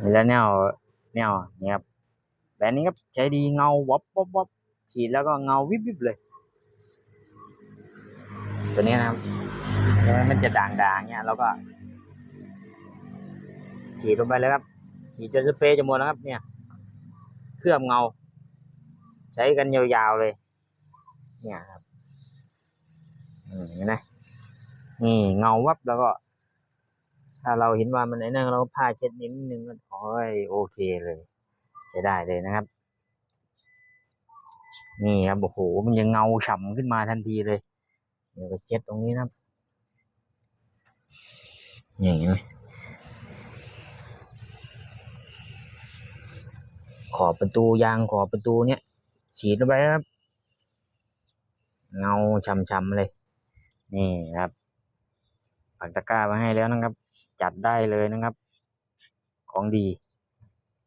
นี่แล้วแนวนี่ครับแบบนี้ครับใช้ดีเงาวับวับวับฉีดแล้วก็เงาวิบวิบเลยตัวนี้นะครับแล้วมันจะด่างๆเนี่ยเราก็ฉีดลงไปเลยครับฉีดจนสเปรย์จะหมดแล้วครับเนี่ยเคลือบเงาใช้กันยาวๆเลยเนี่ยครับเห็นไหมนี่เงาวับแล้วก็ถ้าเราเห็นว่ามันไอ้นั่นเราก็ผ้าเช็ดนิดนึงก็โอ้ยโอเคเลยใช้ได้เลยนะครับนี่ครับโอ้โหมันยังเงาฉ่ำขึ้นมาทันทีเลยเดี๋ยวก็เช็ดตรงนี้นะครับนี่เห็นไหมขอบประตูยางขอบประตูเนี้ยฉีดลงไปครับเงาช่ำๆเลยนี่ครับปักตะกร้ามาให้แล้วนะครับจัดได้เลยนะครับของดี